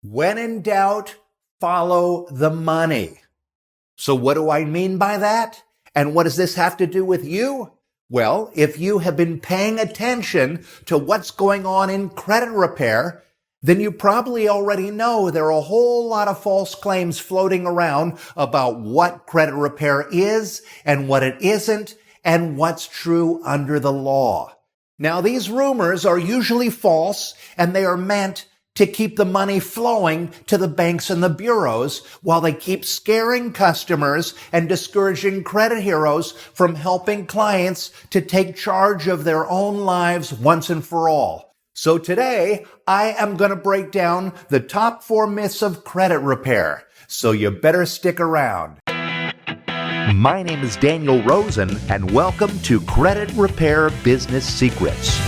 When in doubt, follow the money. So what do I mean by that? And what does this have to do with you? Well, if you have been paying attention to what's going on in credit repair, then you probably already know there are a whole lot of false claims floating around about what credit repair is and what it isn't and what's true under the law. Now, these rumors are usually false, and they are meant to keep the money flowing to the banks and the bureaus while they keep scaring customers and discouraging credit heroes from helping clients to take charge of their own lives once and for all. So today, I am going to break down the top 4 myths of credit repair. So you better stick around. My name is Daniel Rosen, and welcome to Credit Repair Business Secrets.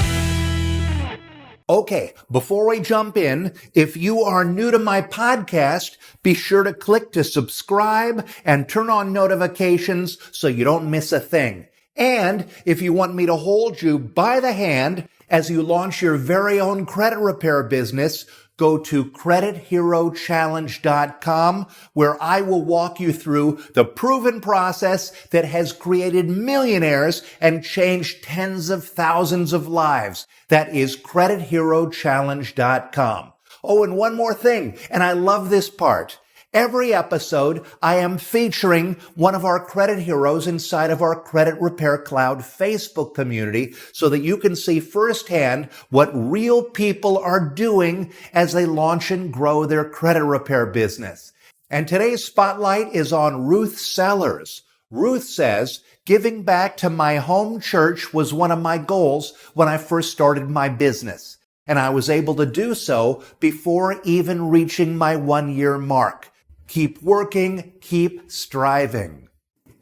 Okay, before we jump in, if you are new to my podcast, be sure to click to subscribe and turn on notifications so you don't miss a thing. And if you want me to hold you by the hand as you launch your very own credit repair business, go to CreditHeroChallenge.com, where I will walk you through the proven process that has created millionaires and changed tens of thousands of lives. That is CreditHeroChallenge.com. Oh, and one more thing, and I love this part. Every episode, I am featuring one of our credit heroes inside of our Credit Repair Cloud Facebook community so that you can see firsthand what real people are doing as they launch and grow their credit repair business. And today's spotlight is on Ruth Sellers. Ruth says, "Giving back to my home church was one of my goals when I first started my business, and I was able to do so before even reaching my 1-year mark. Keep working, keep striving."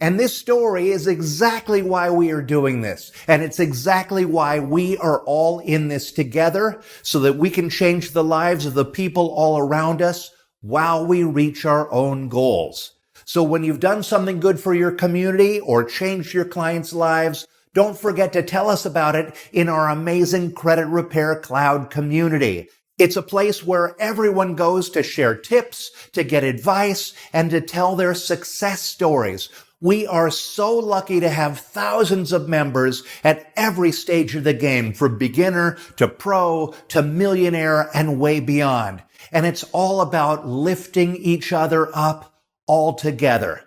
And this story is exactly why we are doing this. And it's exactly why we are all in this together, so that we can change the lives of the people all around us while we reach our own goals. So when you've done something good for your community or changed your clients' lives, don't forget to tell us about it in our amazing Credit Repair Cloud community. It's a place where everyone goes to share tips, to get advice, and to tell their success stories. We are so lucky to have thousands of members at every stage of the game, from beginner to pro to millionaire and way beyond. And it's all about lifting each other up all together.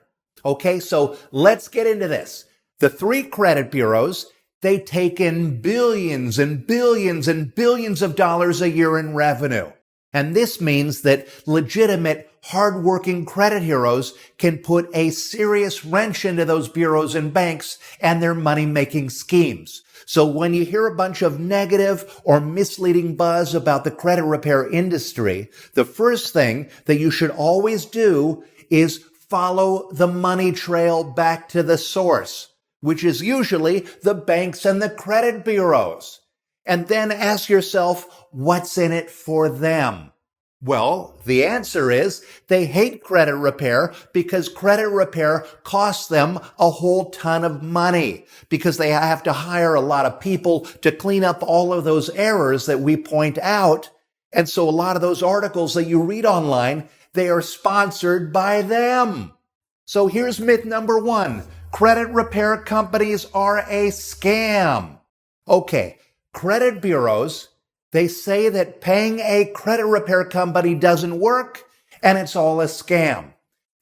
Okay, so let's get into this. The 3 credit bureaus, they take in billions and billions and billions of dollars a year in revenue. And this means that legitimate, hardworking credit heroes can put a serious wrench into those bureaus and banks and their money-making schemes. So when you hear a bunch of negative or misleading buzz about the credit repair industry, the first thing that you should always do is follow the money trail back to the source, which is usually the banks and the credit bureaus. And then ask yourself, what's in it for them? Well, the answer is they hate credit repair because credit repair costs them a whole ton of money, because they have to hire a lot of people to clean up all of those errors that we point out. And so a lot of those articles that you read online, they are sponsored by them. So here's myth number 1. Credit repair companies are a scam. Okay, credit bureaus, they say that paying a credit repair company doesn't work and it's all a scam.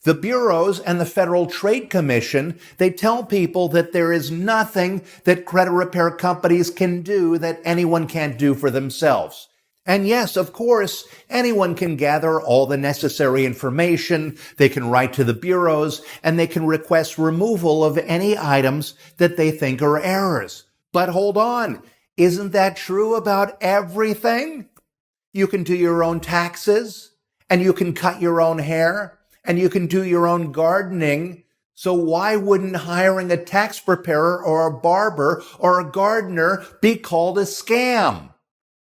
The bureaus and the Federal Trade Commission, they tell people that there is nothing that credit repair companies can do that anyone can't do for themselves. And yes, of course, anyone can gather all the necessary information, they can write to the bureaus, and they can request removal of any items that they think are errors. But hold on, isn't that true about everything? You can do your own taxes, and you can cut your own hair, and you can do your own gardening. So why wouldn't hiring a tax preparer or a barber or a gardener be called a scam?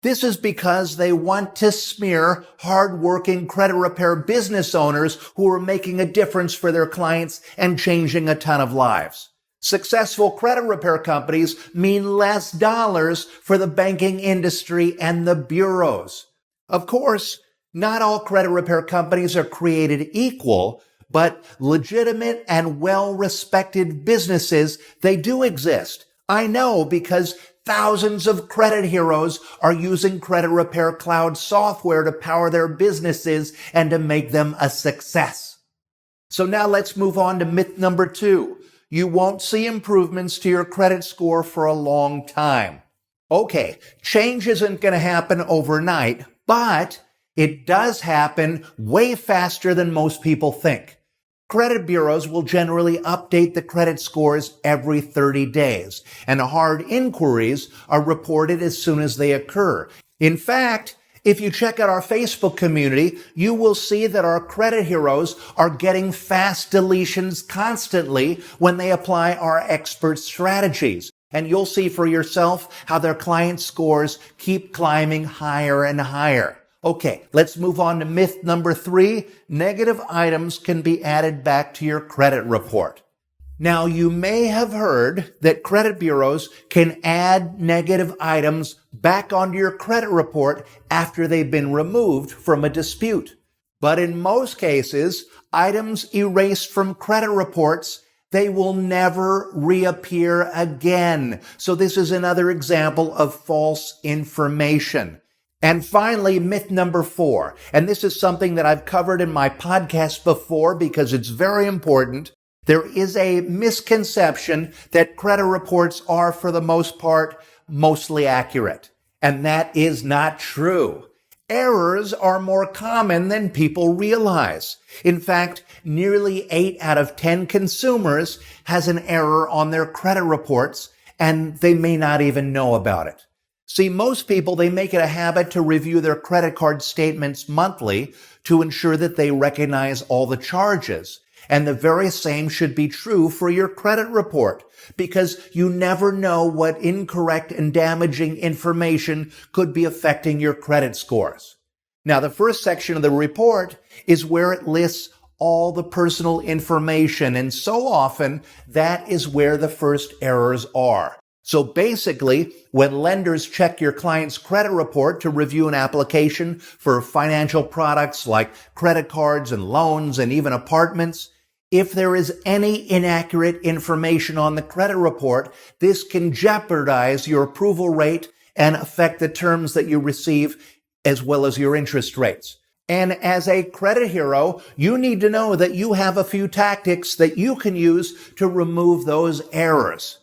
This is because they want to smear hardworking credit repair business owners who are making a difference for their clients and changing a ton of lives. Successful credit repair companies mean less dollars for the banking industry and the bureaus. Of course, Not all credit repair companies are created equal, but legitimate and well-respected businesses, they do exist. I know because thousands of credit heroes are using Credit Repair Cloud software to power their businesses and to make them a success. So now let's move on to myth number 2. You won't see improvements to your credit score for a long time. Okay, change isn't going to happen overnight, but it does happen way faster than most people think. Credit bureaus will generally update the credit scores every 30 days, and hard inquiries are reported as soon as they occur. In fact, if you check out our Facebook community, you will see that our credit heroes are getting fast deletions constantly when they apply our expert strategies. And you'll see for yourself how their client scores keep climbing higher and higher. Okay, let's move on to myth number 3. Negative items can be added back to your credit report. Now, you may have heard that credit bureaus can add negative items back onto your credit report after they've been removed from a dispute. But in most cases, items erased from credit reports, they will never reappear again. So this is another example of false information. And finally, myth number 4, and this is something that I've covered in my podcast before because it's very important. There is a misconception that credit reports are, for the most part, mostly accurate. And that is not true. Errors are more common than people realize. In fact, nearly 8 out of 10 consumers has an error on their credit reports, and they may not even know about it. See, most people, they make it a habit to review their credit card statements monthly to ensure that they recognize all the charges. And the very same should be true for your credit report, because you never know what incorrect and damaging information could be affecting your credit scores. Now, the first section of the report is where it lists all the personal information, and so often that is where the first errors are. So basically, when lenders check your client's credit report to review an application for financial products like credit cards and loans and even apartments, if there is any inaccurate information on the credit report, this can jeopardize your approval rate and affect the terms that you receive as well as your interest rates. And as a credit hero, you need to know that you have a few tactics that you can use to remove those errors.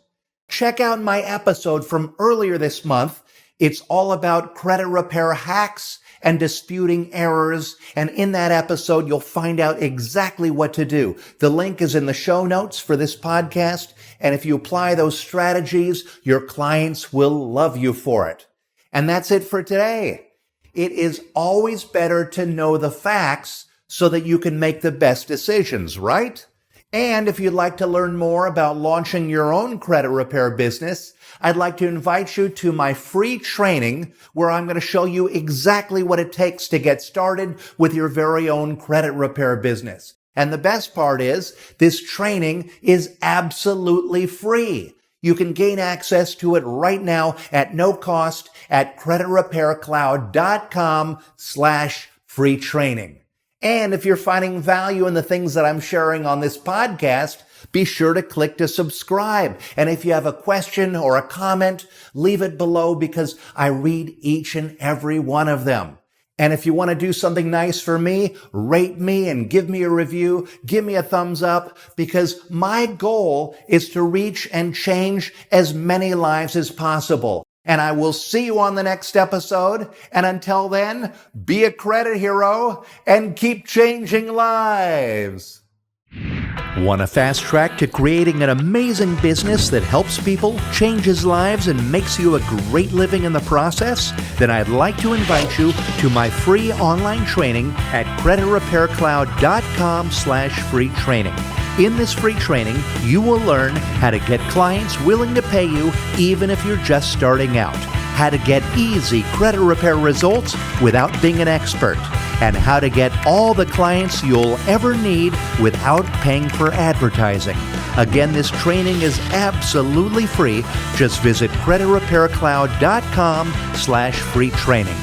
Check out my episode from earlier this month. It's all about credit repair hacks and disputing errors. And in that episode, you'll find out exactly what to do. The link is in the show notes for this podcast. And if you apply those strategies, your clients will love you for it. And that's it for today. It is always better to know the facts so that you can make the best decisions, right? And if you'd like to learn more about launching your own credit repair business, I'd like to invite you to my free training where I'm going to show you exactly what it takes to get started with your very own credit repair business. And the best part is this training is absolutely free. You can gain access to it right now at no cost at creditrepaircloud.com/free training. And if you're finding value in the things that I'm sharing on this podcast, be sure to click to subscribe. And if you have a question or a comment, leave it below because I read each and every one of them. And if you want to do something nice for me, rate me and give me a review, give me a thumbs up, because my goal is to reach and change as many lives as possible. And I will see you on the next episode. And until then, be a credit hero and keep changing lives. Want a fast track to creating an amazing business that helps people, changes lives, and makes you a great living in the process? Then I'd like to invite you to my free online training at creditrepaircloud.com/free training. In this free training, you will learn how to get clients willing to pay you even if you're just starting out, how to get easy credit repair results without being an expert, and how to get all the clients you'll ever need without paying for advertising. Again, this training is absolutely free. Just visit creditrepaircloud.com/free training.